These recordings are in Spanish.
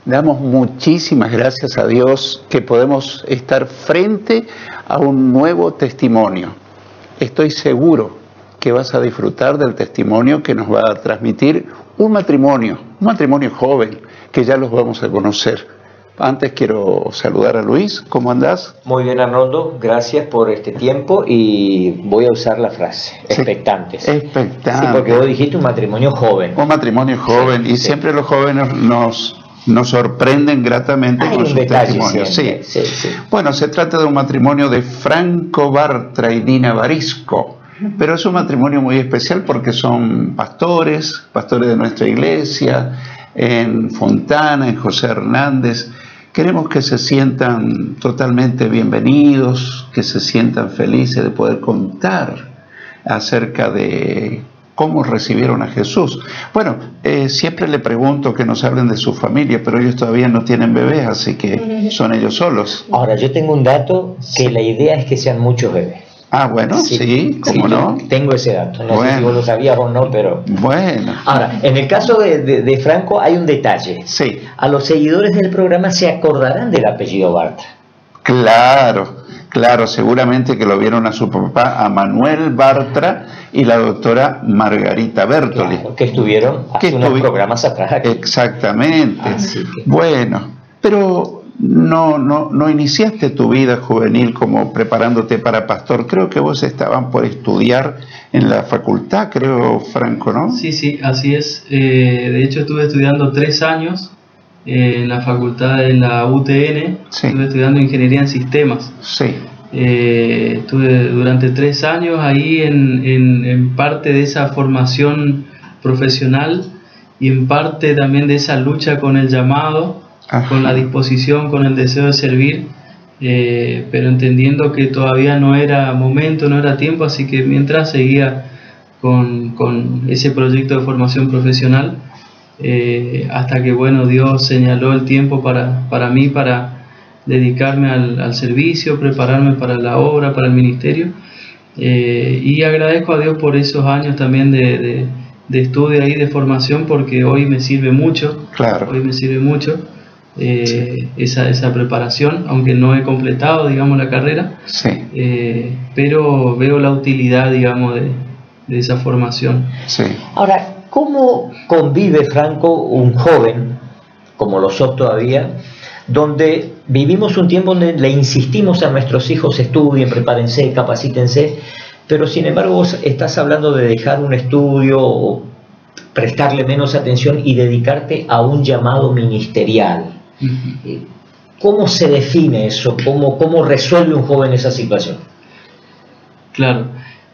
Damos muchísimas gracias a Dios que podemos estar frente a un nuevo testimonio. Estoy seguro que vas a disfrutar del testimonio que nos va a transmitir un matrimonio joven, que ya los vamos a conocer. Antes quiero saludar a Luis. ¿Cómo andás? Muy bien, Arnoldo, gracias por este tiempo y voy a usar la frase, expectantes. Expectantes. Sí, porque vos dijiste un matrimonio joven. Un matrimonio joven, y siempre los jóvenes nos sorprenden gratamente con sus testimonios. Sí. Bueno, se trata de un matrimonio de Franco Bartra y Dina Barisco, pero es un matrimonio muy especial porque son pastores de nuestra iglesia, en Fontana, en José Hernández. Queremos que se sientan totalmente bienvenidos, que se sientan felices de poder contar acerca de cómo recibieron a Jesús. Bueno, siempre le pregunto que nos hablen de su familia, pero ellos todavía no tienen bebés, así que son ellos solos. Ahora, yo tengo un dato que la idea es que sean muchos bebés. Ah, bueno, sí, ¿cómo no? Tengo ese dato, no sé si vos lo sabías o no, pero... Bueno. Ahora, en el caso de Franco hay un detalle. Sí. A los seguidores del programa se acordarán del apellido Bartra. Claro, seguramente que lo vieron a su papá, a Manuel Bartra, y la doctora Margarita Bertoli. Claro, que estuvieron hace unos programas atrás aquí. Exactamente. Bueno, pero no iniciaste tu vida juvenil como preparándote para pastor. Creo que vos estabas por estudiar en la facultad, creo, Franco, ¿no? Sí, así es. De hecho, estuve estudiando 3 años en la facultad de la UTN. Sí. Estuve estudiando ingeniería en sistemas. Sí. Estuve durante 3 años ahí en parte de esa formación profesional y en parte también de esa lucha con el llamado. Ajá. Con la disposición, con el deseo de servir, pero entendiendo que todavía no era momento, no era tiempo, así que mientras seguía con ese proyecto de formación profesional, hasta que bueno, Dios señaló el tiempo para mí, para dedicarme al servicio, prepararme para la obra, para el ministerio, y agradezco a Dios por esos años también de estudio y de formación, porque hoy me sirve mucho. Claro. Hoy me sirve mucho. Esa preparación, aunque no he completado, digamos, la carrera, sí. Pero veo la utilidad, digamos, de esa formación. Sí. Ahora, ¿cómo convive, Franco, un joven, como lo sos todavía, donde vivimos un tiempo donde le insistimos a nuestros hijos, estudien, prepárense, capacítense, pero sin embargo vos estás hablando de dejar un estudio o prestarle menos atención y dedicarte a un llamado ministerial? ¿Cómo se define eso? ¿Cómo resuelve un joven esa situación? Claro,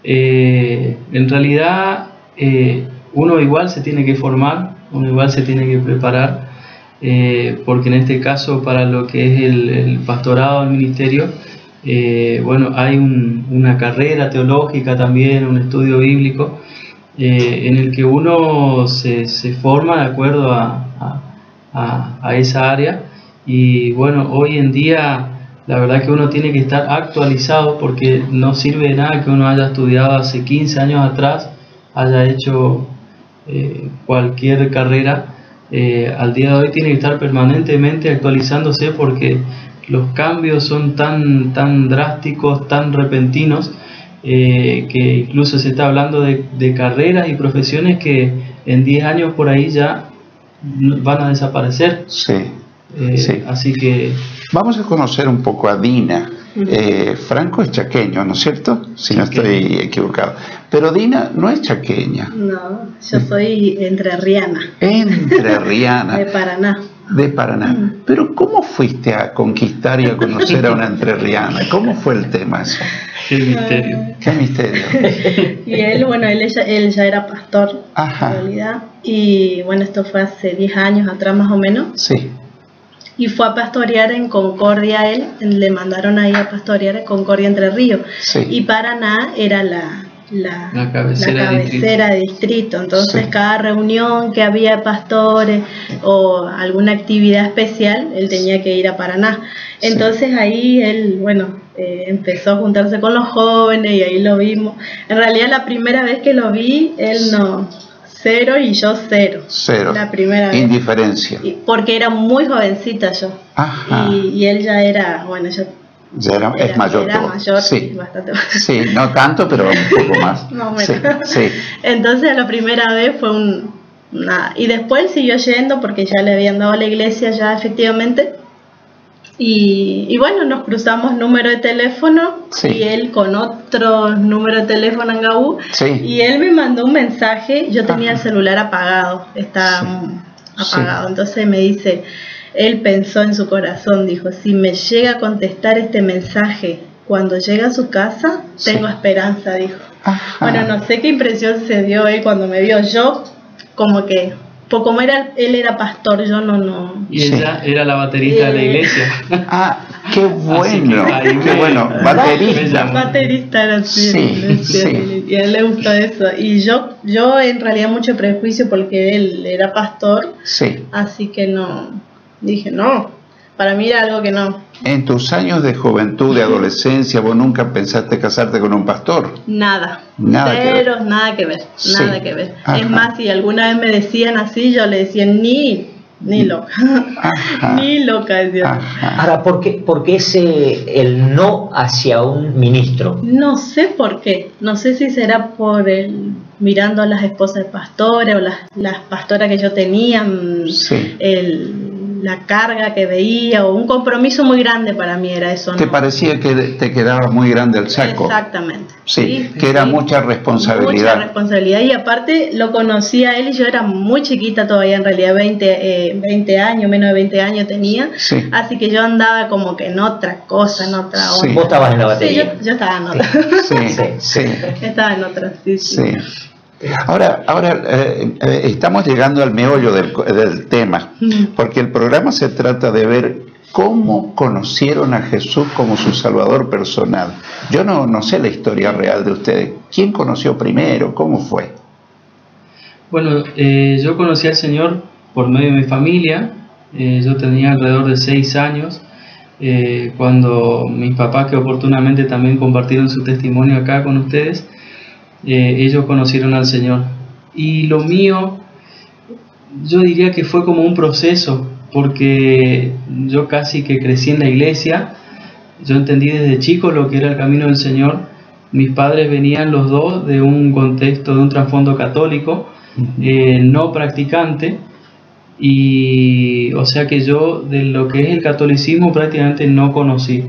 en realidad uno igual se tiene que formar, uno igual se tiene que preparar, porque en este caso para lo que es el pastorado, el ministerio, bueno, hay una carrera teológica también, un estudio bíblico, en el que uno se forma de acuerdo a esa área. Y bueno, hoy en día la verdad que uno tiene que estar actualizado, porque no sirve de nada que uno haya estudiado hace 15 años atrás, haya hecho cualquier carrera. Al día de hoy tiene que estar permanentemente actualizándose, porque los cambios son tan drásticos, tan repentinos, que incluso se está hablando de carreras y profesiones que en 10 años por ahí ya van a desaparecer. Sí. Sí. Así que vamos a conocer un poco a Dina. Franco es chaqueño, ¿no es cierto? Si no estoy equivocado. Pero Dina no es chaqueña. No, yo soy entrerriana. Entrerriana. De Paraná. De Paraná. Pero ¿cómo fuiste a conquistar y a conocer a una entrerriana? ¿Cómo fue el tema eso? Qué misterio. Qué misterio. Y él, bueno, él ya era pastor. Ajá. En realidad. Y bueno, esto fue hace 10 años atrás más o menos. Sí. Y fue a pastorear en Concordia, le mandaron ahí a pastorear en Concordia, Entre Ríos. Sí. Y Paraná era la cabecera de distrito. Entonces cada reunión que había pastores o alguna actividad especial, él tenía que ir a Paraná. Entonces ahí él, bueno, empezó a juntarse con los jóvenes y ahí lo vimos. En realidad la primera vez que lo vi, él no 0 y yo 0. 0. La primera vez. Indiferencia. Porque era muy jovencita yo. Ajá. Y él ya era, bueno, es mayor. Era mayor, sí. Bastante más. Sí, no tanto, pero un poco más. No, bueno. Sí. Entonces la primera vez fue nada. Y después él siguió yendo porque ya le habían dado a la iglesia ya efectivamente. Y bueno, nos cruzamos número de teléfono, sí. Y él con otro número de teléfono en Gaú, sí. Y él me mandó un mensaje. Yo tenía el celular apagado, estaba apagado, sí. Entonces me dice, él pensó en su corazón, dijo, si me llega a contestar este mensaje cuando llega a su casa, tengo esperanza, dijo. Ajá. Bueno, no sé qué impresión se dio él cuando me vio. Yo como que, pues como él era pastor, yo no. Y ella era la baterista de la iglesia. Ah, qué bueno, qué bueno, baterista era así, sí. Y a él le gustó eso. Y yo en realidad mucho prejuicio porque él era pastor, sí. Así que dije no, para mí era algo que no. En tus años de juventud, de adolescencia, ¿vos nunca pensaste casarte con un pastor? Nada Cero, nada que ver, sí. Nada que ver. Ajá. Es más, si alguna vez me decían así, yo le decía ni loca, Ajá. Ni loca decía. Ajá. Ahora, ¿por qué el no hacia un ministro? No sé por qué, no sé si será por mirando a las esposas de pastores o las pastoras que yo tenía, sí. La carga que veía o un compromiso muy grande para mí era eso. ¿Te parecía que te quedaba muy grande el saco? Exactamente. Sí, que era mucha responsabilidad. Mucha responsabilidad y aparte lo conocía a él y yo era muy chiquita todavía, en realidad 20 años, menos de 20 años tenía, sí. Así que yo andaba como que en otra cosa, en otra onda. Sí. ¿Vos estabas en la batería? Sí, yo estaba en otra. Sí. Estaba en otra, sí. Ahora estamos llegando al meollo del tema, porque el programa se trata de ver cómo conocieron a Jesús como su Salvador personal. Yo no sé la historia real de ustedes. ¿Quién conoció primero? ¿Cómo fue? Bueno, yo conocí al Señor por medio de mi familia. Yo tenía alrededor de 6 años cuando mis papás, que oportunamente también compartieron su testimonio acá con ustedes, ellos conocieron al Señor. Y lo mío, yo diría que fue como un proceso, porque yo casi que crecí en la iglesia. Yo entendí desde chico lo que era el camino del Señor. Mis padres venían los dos de un contexto, de un trasfondo católico, no practicante, y o sea que yo de lo que es el catolicismo prácticamente no conocí.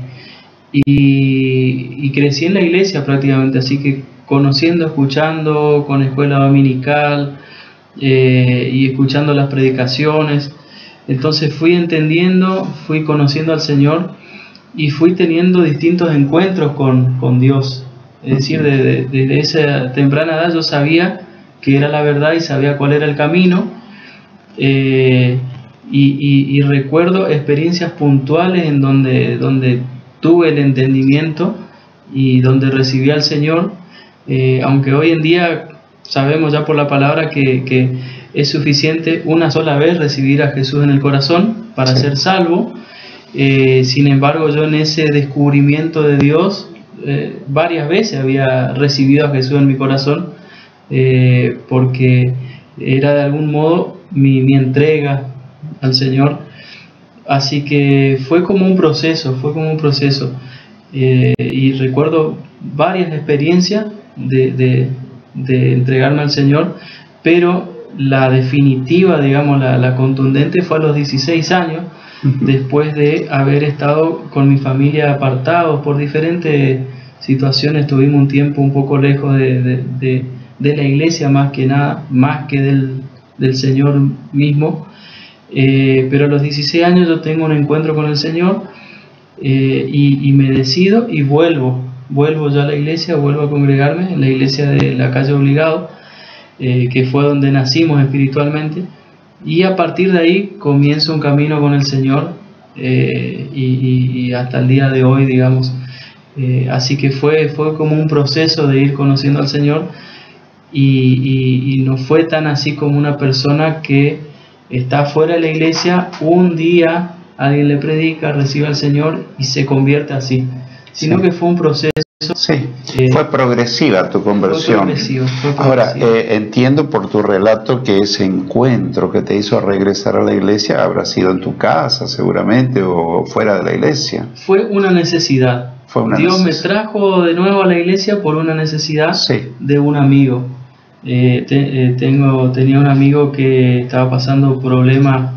Y crecí en la iglesia prácticamente, así que conociendo, escuchando, con escuela dominical y escuchando las predicaciones. Entonces fui entendiendo, fui conociendo al Señor y fui teniendo distintos encuentros con Dios. Es decir, desde esa temprana edad yo sabía que era la verdad y sabía cuál era el camino. Y recuerdo experiencias puntuales en donde tuve el entendimiento y donde recibí al Señor. Aunque hoy en día sabemos ya por la palabra que es suficiente una sola vez recibir a Jesús en el corazón para ser salvo. Sin embargo, yo en ese descubrimiento de Dios varias veces había recibido a Jesús en mi corazón, porque era de algún modo mi entrega al Señor. Así que fue como un proceso, y recuerdo varias experiencias de entregarme al Señor, pero la definitiva, digamos, la contundente fue a los 16 años, después de haber estado con mi familia apartados por diferentes situaciones. Tuvimos un tiempo un poco lejos de la iglesia, más que nada, más que del Señor mismo, pero a los 16 años yo tengo un encuentro con el Señor, y me decido y vuelvo ya a la iglesia, vuelvo a congregarme en la iglesia de la calle Obligado, que fue donde nacimos espiritualmente, y a partir de ahí comienzo un camino con el Señor, y hasta el día de hoy, digamos. Así que fue como un proceso de ir conociendo al Señor, y no fue tan así como una persona que está fuera de la iglesia, un día alguien le predica, recibe al Señor y se convierte así, sino que fue un proceso Sí, fue progresiva tu conversión. Fue progresivo. Ahora, entiendo por tu relato que ese encuentro que te hizo regresar a la iglesia habrá sido en tu casa seguramente o fuera de la iglesia. Fue una necesidad. Dios me trajo de nuevo a la iglesia por una necesidad de un amigo. Tenía un amigo que estaba pasando problemas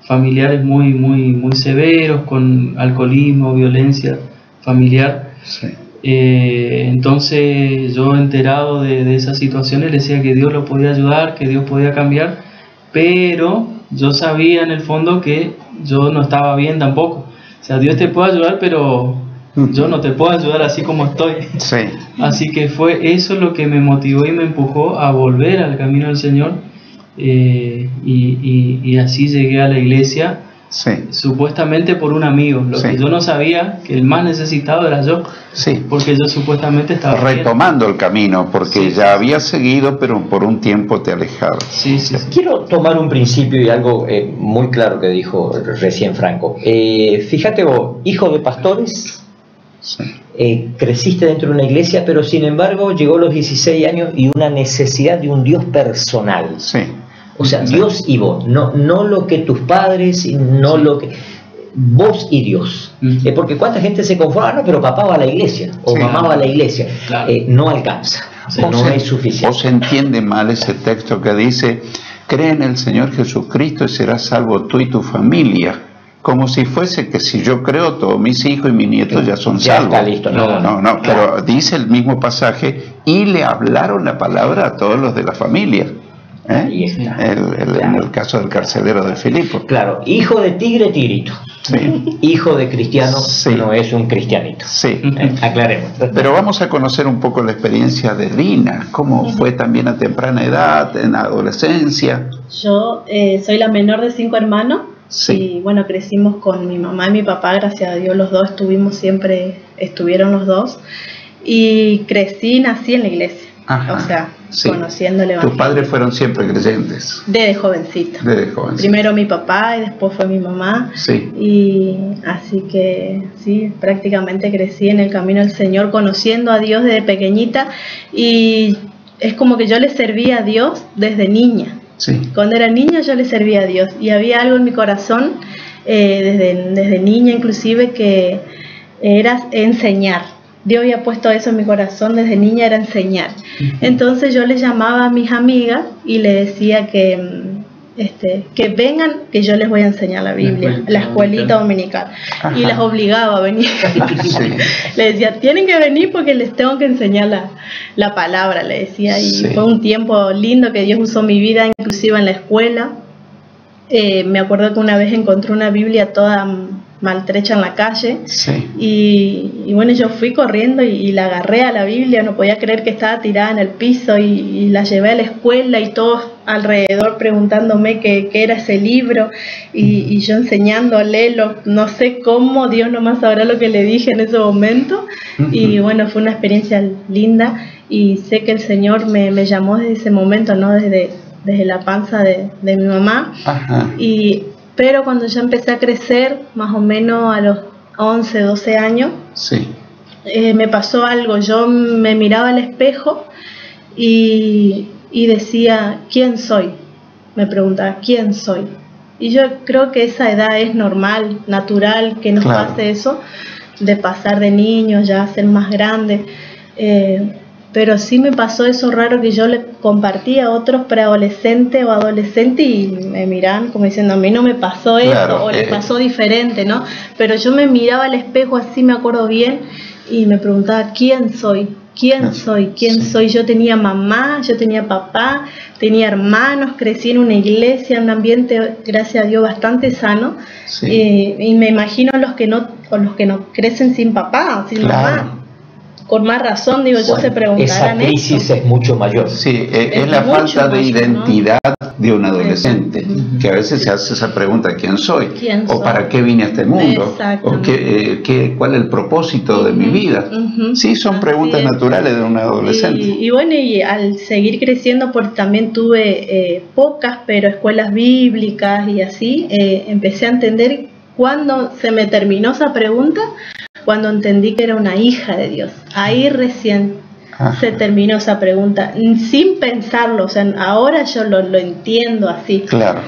familiares muy severos, con alcoholismo, violencia familiar. Sí. Entonces yo, enterado de esas situaciones, le decía que Dios lo podía ayudar, que Dios podía cambiar, pero yo sabía en el fondo que yo no estaba bien tampoco. O sea, Dios te puede ayudar, pero yo no te puedo ayudar así como estoy. Sí. Así que fue eso lo que me motivó y me empujó a volver al camino del Señor, y así llegué a la iglesia. Sí. Supuestamente por un amigo, que yo no sabía que el más necesitado era yo, porque yo supuestamente estaba retomando el camino, porque ya había seguido, pero por un tiempo te alejaron. Quiero tomar un principio y algo muy claro que dijo recién Franco. Fíjate vos, hijo de pastores, creciste dentro de una iglesia, pero sin embargo llegó a los 16 años y una necesidad de un Dios personal. O sea, Dios y vos, no lo que tus padres, no lo que... Vos y Dios. Porque cuánta gente se conforma, no, pero papá va a la iglesia, o mamá va a la iglesia. Claro. No alcanza, no es suficiente. O se entiende mal ese texto que dice, cree en el Señor Jesucristo y serás salvo tú y tu familia. Como si fuese que si yo creo, todos mis hijos y mis nietos ya son salvos. Está listo. No, pero dice el mismo pasaje, y le hablaron la palabra a todos los de la familia. Ahí está. En el caso del carcelero de Filipo. Claro, hijo de tigre, tigrito. Hijo de cristiano, no es un cristianito. Aclaremos. Pero vamos a conocer un poco la experiencia de Dina. ¿Cómo fue también a temprana edad, en la adolescencia? Yo soy la menor de 5 hermanos. Y bueno, crecimos con mi mamá y mi papá, gracias a Dios los dos estuvieron los dos. Y crecí y nací en la iglesia. Ajá, o sea, conociendo el Evangelio. ¿Tus padres fueron siempre creyentes? Desde jovencito. Primero mi papá y después fue mi mamá. Y así que prácticamente crecí en el camino del Señor, conociendo a Dios desde pequeñita. Y es como que yo le servía a Dios desde niña. Cuando era niña yo le servía a Dios. Y había algo en mi corazón, desde niña inclusive, que era enseñar. Dios había puesto eso en mi corazón desde niña, era enseñar. Entonces yo le llamaba a mis amigas y le decía que vengan, que yo les voy a enseñar la Biblia, la escuelita dominical. Y las obligaba a venir. Le decía, tienen que venir porque les tengo que enseñar la palabra, le decía. Y fue un tiempo lindo que Dios usó mi vida, inclusive en la escuela. Me acuerdo que una vez encontré una Biblia toda maltrecha en la calle, y bueno, yo fui corriendo y la agarré a la Biblia, no podía creer que estaba tirada en el piso, y la llevé a la escuela y todos alrededor preguntándome qué era ese libro, y yo enseñándole, no sé cómo, Dios nomás sabrá lo que le dije en ese momento. Y bueno, fue una experiencia linda, y sé que el Señor me llamó desde ese momento, ¿no? Desde la panza de mi mamá. Pero cuando ya empecé a crecer, más o menos a los 11, 12 años, me pasó algo. Yo me miraba al espejo y decía, ¿quién soy? Me preguntaba, ¿quién soy? Y yo creo que esa edad es normal, natural, que nos pase eso, de pasar de niños ya a ser más grandes. Pero sí me pasó eso raro, que yo le compartía a otros preadolescentes o adolescentes y me miraban como diciendo, a mí no me pasó eso, o les pasó diferente, ¿no? Pero yo me miraba al espejo, así me acuerdo bien, y me preguntaba, ¿quién soy? ¿Quién soy? ¿Quién soy? Yo tenía mamá, yo tenía papá, tenía hermanos, crecí en una iglesia, en un ambiente, gracias a Dios, bastante sano. Y me imagino los que no crecen sin papá, sin mamá. Con más razón, digo, yo se preguntarán esa crisis es mucho mayor. Es la falta de identidad, ¿no? De un adolescente, que a veces se hace esa pregunta, ¿quién soy? ¿O para qué vine a este mundo? ¿O cuál es el propósito de mi vida? Son preguntas naturales de un adolescente. Y bueno, y al seguir creciendo, porque también tuve pocas, pero escuelas bíblicas y así, empecé a entender cuando se me terminó esa pregunta, cuando entendí que era una hija de Dios. Ahí recién se terminó esa pregunta, sin pensarlo, o sea, ahora yo lo entiendo así. Claro.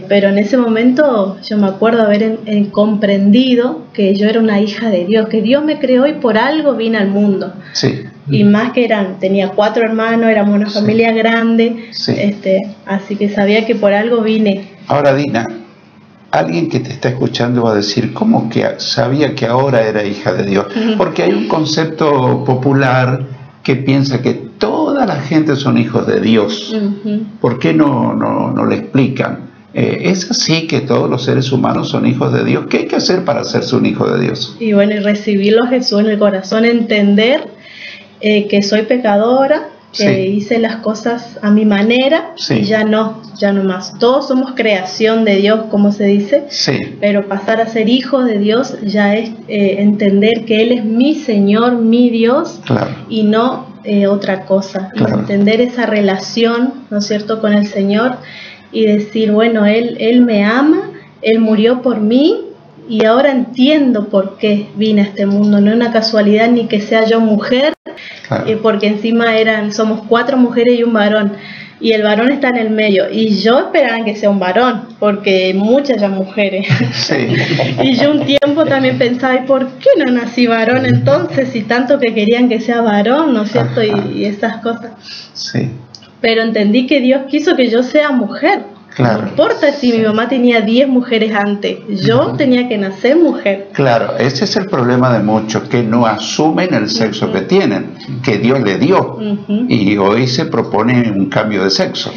Pero en ese momento yo me acuerdo haber comprendido que yo era una hija de Dios, que Dios me creó y por algo vine al mundo. Sí. Y más que tenía 4 hermanos, éramos una familia grande, así que sabía que por algo vine. Ahora, Dina, alguien que te está escuchando va a decir, ¿cómo que sabía que ahora era hija de Dios? Porque hay un concepto popular que piensa que toda la gente son hijos de Dios. ¿Por qué no le explican? ¿Es así que todos los seres humanos son hijos de Dios? ¿Qué hay que hacer para hacerse un hijo de Dios? Y bueno, y recibirlo a Jesús en el corazón, entender que soy pecadora, que hice las cosas a mi manera, y ya no más. Todos somos creación de Dios, como se dice, pero pasar a ser hijos de Dios ya es entender que Él es mi Señor, mi Dios, y no otra cosa. Entender esa relación, ¿no es cierto?, con el Señor, y decir, bueno, Él me ama, Él murió por mí, y ahora entiendo por qué vine a este mundo. No es una casualidad ni que sea yo mujer, porque encima somos 4 mujeres y un varón, y el varón está en el medio, y yo esperaba que sea un varón, porque muchas ya mujeres. Y yo un tiempo también pensaba, ¿y por qué no nací varón entonces? Si tanto que querían que sea varón, ¿no es cierto? Y esas cosas. Pero entendí que Dios quiso que yo sea mujer. No importa si mi mamá tenía 10 mujeres antes, yo tenía que nacer mujer. Claro, ese es el problema de muchos, que no asumen el sexo que tienen, que Dios le dio, y hoy se propone un cambio de sexo.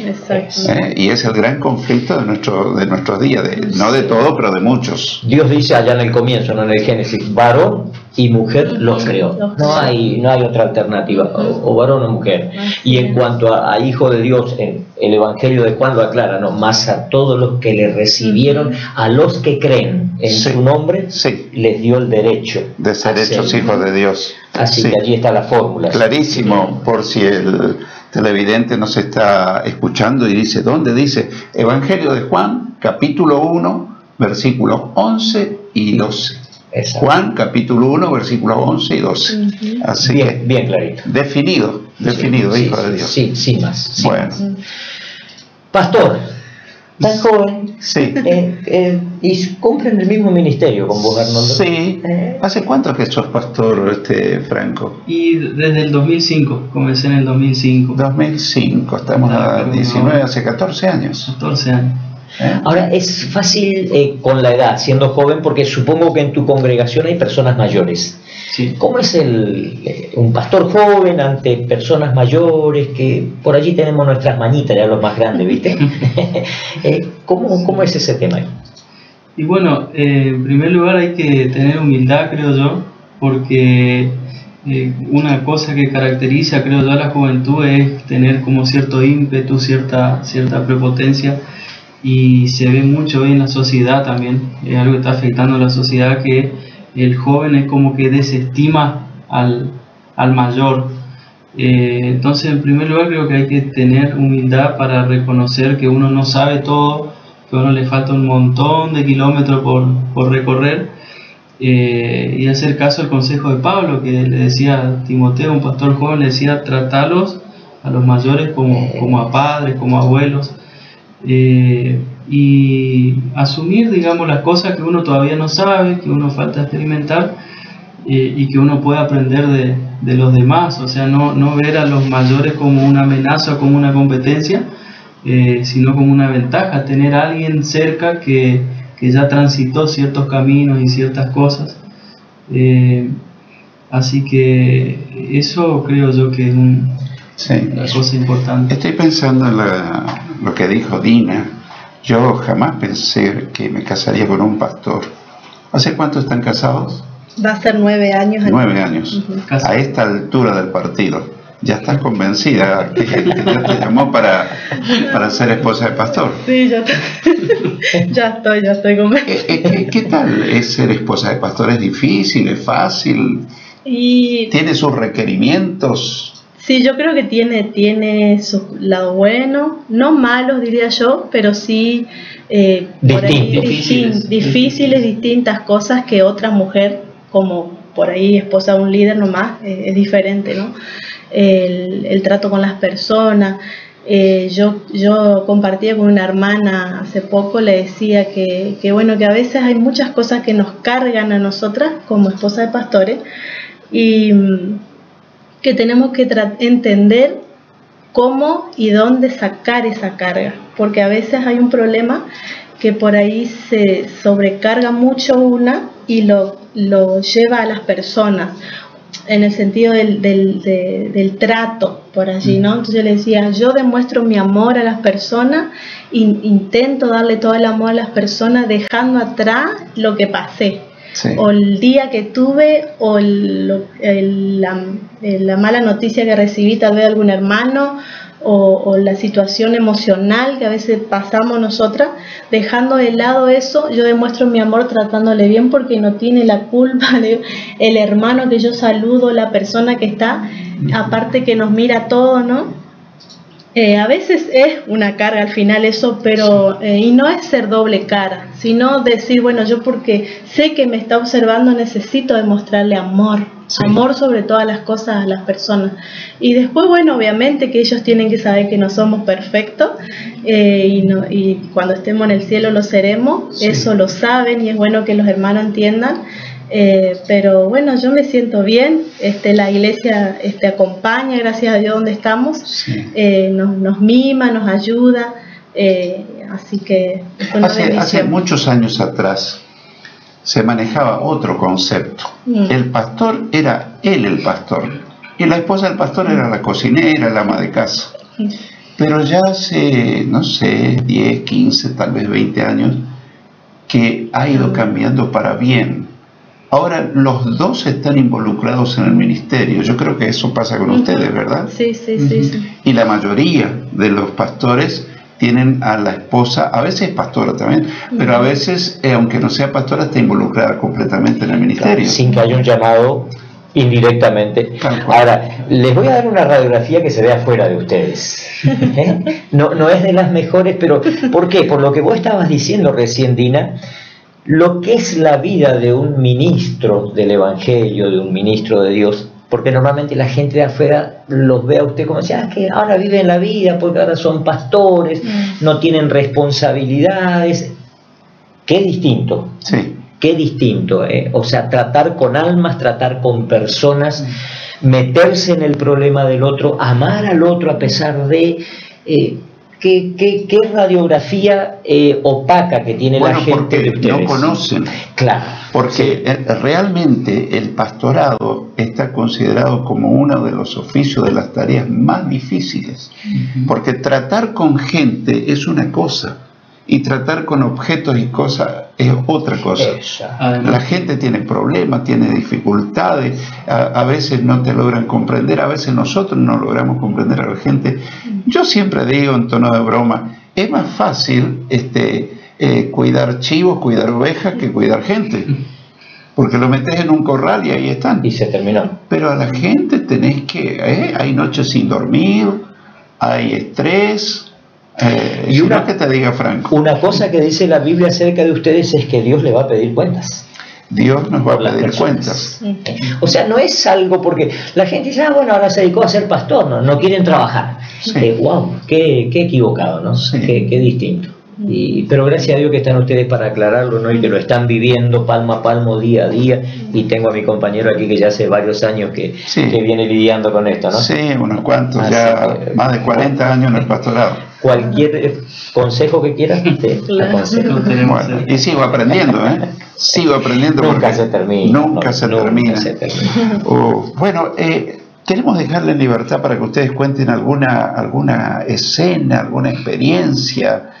Y es el gran conflicto de nuestros días, no de todo, pero de muchos. Dios dice allá en el comienzo, no en el Génesis, varón y mujer los creó. No hay otra alternativa, o varón o mujer. Y en cuanto a hijo de Dios, el Evangelio de Juan lo aclara, ¿no? Más a todos los que le recibieron, a los que creen en su nombre, les dio el derecho de ser hechos hijos de Dios. Así que allí está la fórmula. Clarísimo, por si el televidente nos está escuchando y dice, ¿dónde? Dice Evangelio de Juan, capítulo 1, versículos 11 y 12. Juan, capítulo 1, versículos 11 y 12. Así bien clarito. Definido, hijo de Dios. Sí, sin más. Bueno. Pastor, tan joven, y cumplen el mismo ministerio con vos, Arnoldo. Sí. ¿Hace cuánto que sos pastor, Franco? Y desde el 2005, comencé en el 2005. 2005, estamos a 19, hace 14 años. 14 años. Ahora, es fácil con la edad, siendo joven, porque supongo que en tu congregación hay personas mayores. ¿Cómo es un pastor joven ante personas mayores, que por allí tenemos nuestras manitas, ya los más grandes, ¿viste? ¿Cómo es ese tema ahí? Y bueno, en primer lugar hay que tener humildad, creo yo, porque una cosa que caracteriza, creo yo, a la juventud es tener como cierto ímpetu, cierta prepotencia, y se ve mucho hoy en la sociedad también. Es algo que está afectando a la sociedad, que el joven es como que desestima al mayor. Entonces, en primer lugar, creo que hay que tener humildad para reconocer que uno no sabe todo, que a uno le falta un montón de kilómetros por recorrer, y hacer caso al consejo de Pablo, que le decía a Timoteo, un pastor joven, le decía, tratalos a los mayores como a padres, como a abuelos, y asumir, digamos, las cosas que uno todavía no sabe, que uno falta experimentar, y que uno puede aprender de los demás. O sea, no ver a los mayores como una amenaza o como una competencia, sino como una ventaja, tener a alguien cerca que ya transitó ciertos caminos y ciertas cosas. Así que eso creo yo que es una cosa importante. Estoy pensando en lo que dijo Dina. Yo jamás pensé que me casaría con un pastor. ¿Hace cuánto están casados? Va a ser 9 años. 9 años. A esta altura del partido, ¿ya estás convencida que Dios te llamó para ser esposa de pastor? Sí, ya estoy convencida. ¿Qué tal es ser esposa de pastor? ¿Es difícil? ¿Es fácil? ¿Tiene sus requerimientos? Sí, yo creo que tiene sus lados buenos, no malos diría yo, pero sí difíciles, distintas cosas que otra mujer, como por ahí esposa de un líder nomás, es diferente, ¿no? El trato con las personas. Yo compartía con una hermana hace poco, le decía que bueno, que a veces hay muchas cosas que nos cargan a nosotras como esposa de pastores y que tenemos que entender cómo y dónde sacar esa carga, porque a veces hay un problema que por ahí se sobrecarga mucho una y lo lleva a las personas en el sentido del trato por allí, ¿no? Entonces yo le decía, yo demuestro mi amor a las personas, intento darle todo el amor a las personas dejando atrás lo que pasé. Sí. O el día que tuve o la mala noticia que recibí tal vez de algún hermano o la situación emocional que a veces pasamos nosotras, dejando de lado eso, yo demuestro mi amor tratándole bien porque no tiene la culpa el hermano que yo saludo, la persona que está, aparte que nos mira todo, ¿no? A veces es una carga al final eso, pero y no es ser doble cara, sino decir, bueno, yo porque sé que me está observando necesito demostrarle amor, sí. Amor sobre todas las cosas a las personas. Y después, bueno, obviamente que ellos tienen que saber que no somos perfectos y cuando estemos en el cielo lo seremos, sí. Eso lo saben y es bueno que los hermanos entiendan. Pero bueno, yo me siento bien, la iglesia acompaña, gracias a Dios, donde estamos, sí. Nos mima, nos ayuda, así que hace muchos años atrás se manejaba otro concepto. El pastor era él el pastor y la esposa del pastor era la cocinera, la ama de casa. Pero ya hace, no sé, 10, 15, tal vez 20 años que ha ido cambiando para bien. Ahora los dos están involucrados en el ministerio. Yo creo que eso pasa con ustedes, ¿verdad? Sí, sí, sí, sí. Y la mayoría de los pastores tienen a la esposa, a veces es pastora también, pero a veces, aunque no sea pastora, está involucrada completamente en el ministerio. Claro, sin que haya un llamado indirectamente. Ahora, les voy a dar una radiografía que se vea fuera de ustedes. No es de las mejores, pero ¿por qué? Por lo que vos estabas diciendo recién, Dina. Lo que es la vida de un ministro del Evangelio, de un ministro de Dios, porque normalmente la gente de afuera los ve a usted como si que ahora viven la vida porque ahora son pastores, no tienen responsabilidades. Qué distinto, sí. Qué distinto, o sea, tratar con almas, tratar con personas, meterse en el problema del otro, amar al otro a pesar de... ¿Qué radiografía opaca que tiene la gente de ustedes? No conocen. Claro. Porque realmente el pastorado está considerado como uno de los oficios, de las tareas más difíciles. Porque tratar con gente es una cosa y tratar con objetos y cosas es otra cosa. La gente tiene problemas, tiene dificultades, a veces no te logran comprender, a veces nosotros no logramos comprender a la gente. Yo siempre digo en tono de broma, es más fácil cuidar chivos, cuidar ovejas que cuidar gente. Porque lo metes en un corral y ahí están. Y se terminó. Pero a la gente tenés que... hay noches sin dormir, hay estrés... y una que te diga Franco. Una cosa que dice la Biblia acerca de ustedes es que Dios les va a pedir cuentas. Dios nos va a pedir cuentas. O sea, no es algo porque la gente dice, bueno, ahora se dedicó a ser pastor, no quieren trabajar. Sí. Wow, qué equivocado, ¿no? Sí. Qué distinto. Pero gracias a Dios que están ustedes para aclararlo, ¿no? Y que lo están viviendo palmo a palmo, día a día. Y tengo a mi compañero aquí que ya hace varios años que viene lidiando con esto, ¿no? Sí, unos cuantos, más de 40 años en el pastorado. Cualquier consejo que quieras, te aconsejo. Bueno, y sigo aprendiendo, Sigo aprendiendo. Nunca se termina. Nunca se termina. Bueno, queremos dejarle libertad para que ustedes cuenten alguna escena, alguna experiencia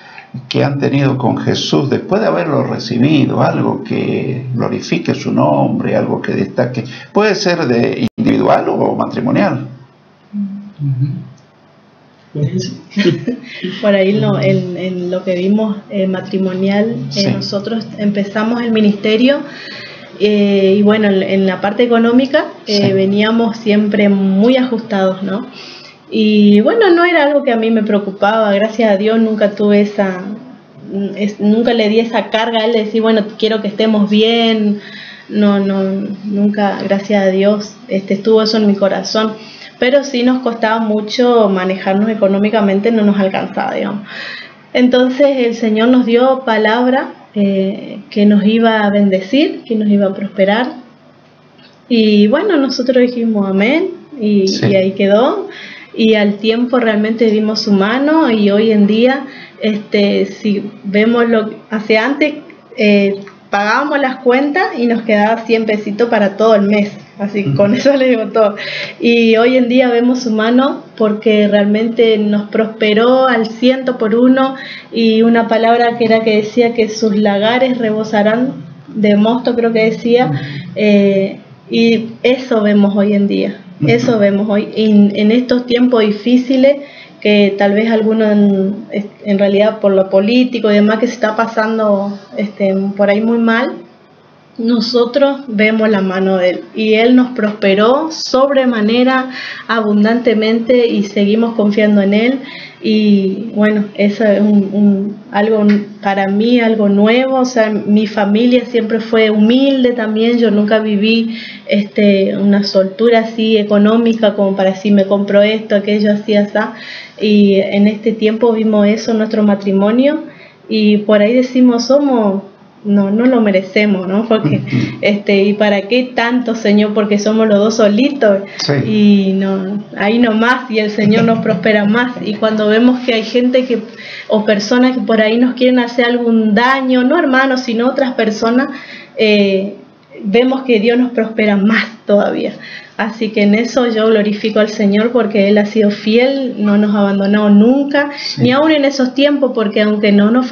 que han tenido con Jesús después de haberlo recibido, algo que glorifique su nombre, algo que destaque. Puede ser de individual o matrimonial. Por ahí en lo que vimos matrimonial, nosotros empezamos el ministerio y bueno, en la parte económica veníamos siempre muy ajustados, ¿no? Y bueno, no era algo que a mí me preocupaba, gracias a Dios nunca tuve nunca le di esa carga a él de decir, bueno, quiero que estemos bien. nunca, gracias a Dios, estuvo eso en mi corazón. Pero sí nos costaba mucho manejarnos económicamente, no nos alcanzaba, digamos. Entonces el Señor nos dio palabra que nos iba a bendecir, que nos iba a prosperar. Y bueno, nosotros dijimos amén y ahí quedó. Y al tiempo realmente vimos su mano, y hoy en día, si vemos lo que hace antes, pagábamos las cuentas y nos quedaba 100 pesitos para todo el mes. Así que con eso le digo todo. Y hoy en día vemos su mano porque realmente nos prosperó al 100 por uno, y una palabra que decía que sus lagares rebosarán de mosto, creo que decía, y eso vemos hoy en día. Eso vemos hoy en estos tiempos difíciles, que tal vez algunos en realidad por lo político y demás que se está pasando por ahí muy mal. Nosotros vemos la mano de Él, y Él nos prosperó sobremanera, abundantemente, y seguimos confiando en Él. Y bueno, eso es algo para mí, algo nuevo. O sea, mi familia siempre fue humilde también. Yo nunca viví una soltura así económica como para decir me compro esto, aquello, así, así. Y en este tiempo vimos eso en nuestro matrimonio, y por ahí decimos no lo merecemos, ¿no? Porque y para qué tanto, Señor, porque somos los dos solitos. Sí. Y no, ahí nomás, y el Señor nos prospera más. Y cuando vemos que hay gente o personas que por ahí nos quieren hacer algún daño, no hermanos, sino otras personas, vemos que Dios nos prospera más todavía. Así que en eso yo glorifico al Señor, porque Él ha sido fiel, no nos ha abandonado nunca, ni aún en esos tiempos, porque aunque no nos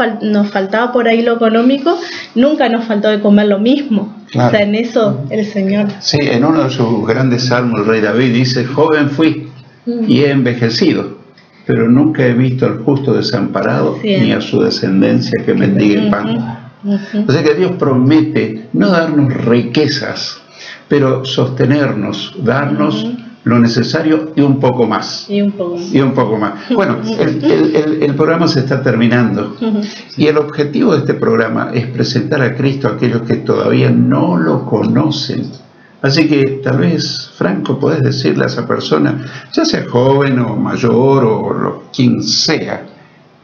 faltaba por ahí lo económico, nunca nos faltó de comer lo mismo. Claro. O sea, en eso el Señor. Sí, en uno de sus grandes salmos el rey David dice: joven fui y he envejecido, pero nunca he visto al justo desamparado, ni a su descendencia que mendigue pan. O sea que Dios promete no darnos riquezas, pero sostenernos, darnos lo necesario y un poco más. Y un poco más. Bueno, el programa se está terminando, y el objetivo de este programa es presentar a Cristo a aquellos que todavía no lo conocen. Así que tal vez, Franco, podés decirle a esa persona, ya sea joven o mayor o quien sea,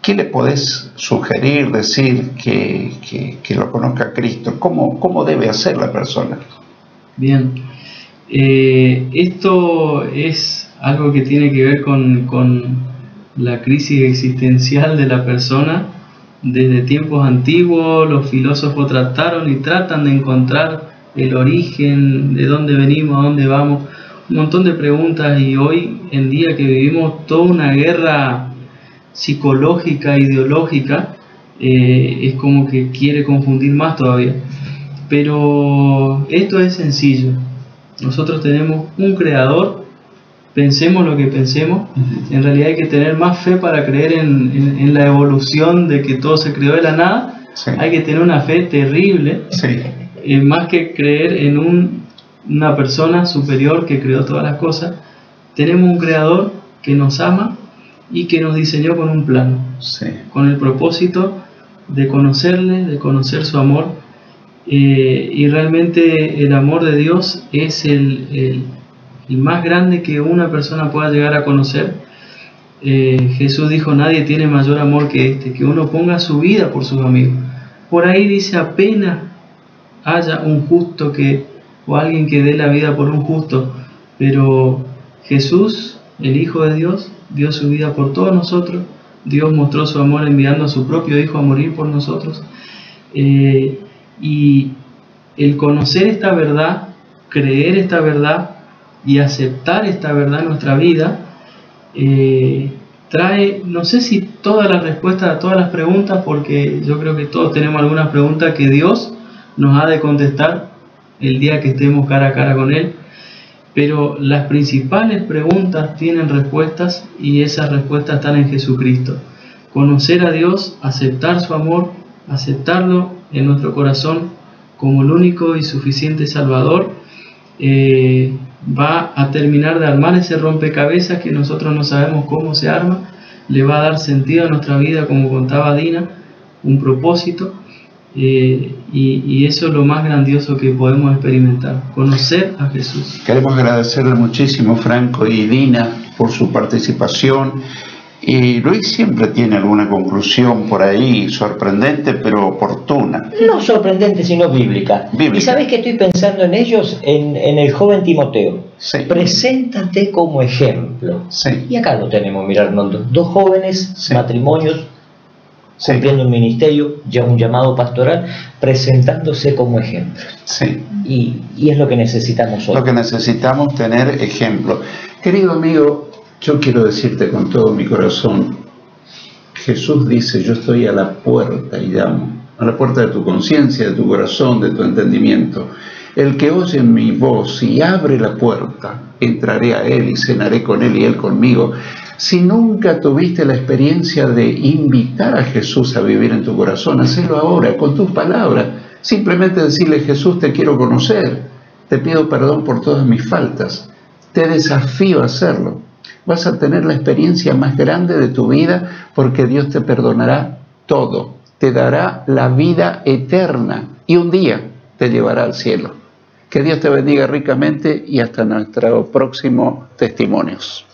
¿qué le podés sugerir, decir que lo conozca a Cristo? ¿Cómo debe hacer la persona? Bien, esto es algo que tiene que ver con la crisis existencial de la persona. Desde tiempos antiguos los filósofos trataron y tratan de encontrar el origen, de dónde venimos, a dónde vamos, un montón de preguntas, y hoy en día que vivimos toda una guerra psicológica, ideológica, es como que quiere confundir más todavía. Pero esto es sencillo. Nosotros tenemos un creador, pensemos lo que pensemos. En realidad hay que tener más fe para creer en la evolución de que todo se creó de la nada. Sí. Hay que tener una fe terrible, más que creer en una persona superior que creó todas las cosas. Tenemos un creador que nos ama y que nos diseñó con un plan, con el propósito de conocerle, de conocer su amor. Y realmente el amor de Dios es el más grande que una persona pueda llegar a conocer. Jesús dijo: nadie tiene mayor amor que que uno ponga su vida por sus amigos. Por ahí dice: apenas haya un justo o alguien que dé la vida por un justo, pero Jesús, el Hijo de Dios, dio su vida por todos nosotros. Dios mostró su amor enviando a su propio Hijo a morir por nosotros. Y el conocer esta verdad, creer esta verdad y aceptar esta verdad en nuestra vida, trae, no sé si todas las respuestas a todas las preguntas, porque yo creo que todos tenemos algunas preguntas que Dios nos ha de contestar el día que estemos cara a cara con Él, pero las principales preguntas tienen respuestas, y esas respuestas están en Jesucristo. Conocer a Dios, aceptar su amor, aceptarlo en nuestro corazón como el único y suficiente Salvador, va a terminar de armar ese rompecabezas que nosotros no sabemos cómo se arma, le va a dar sentido a nuestra vida, como contaba Dina, un propósito, y eso es lo más grandioso que podemos experimentar, conocer a Jesús. Queremos agradecerle muchísimo, Franco y Dina, por su participación. Y Luis siempre tiene alguna conclusión por ahí, sorprendente pero oportuna. No sorprendente, sino bíblica. ¿Y sabés que estoy pensando en ellos? En el joven Timoteo. Sí. Preséntate como ejemplo. Sí. Y acá lo tenemos, mirá, Arnoldo. Dos jóvenes, sí, matrimonios, sí, cumpliendo un ministerio, ya un llamado pastoral, presentándose como ejemplo. Sí. Y es lo que necesitamos hoy. Lo que necesitamos, tener ejemplo. Querido amigo, yo quiero decirte con todo mi corazón, Jesús dice, yo estoy a la puerta y llamo, a la puerta de tu conciencia, de tu corazón, de tu entendimiento. El que oye mi voz y abre la puerta, entraré a él y cenaré con él y él conmigo. Si nunca tuviste la experiencia de invitar a Jesús a vivir en tu corazón, hacelo ahora, con tus palabras. Simplemente decirle, Jesús, te quiero conocer, te pido perdón por todas mis faltas, te desafío a hacerlo. Vas a tener la experiencia más grande de tu vida porque Dios te perdonará todo, te dará la vida eterna y un día te llevará al cielo. Que Dios te bendiga ricamente y hasta nuestro próximo Testimonios.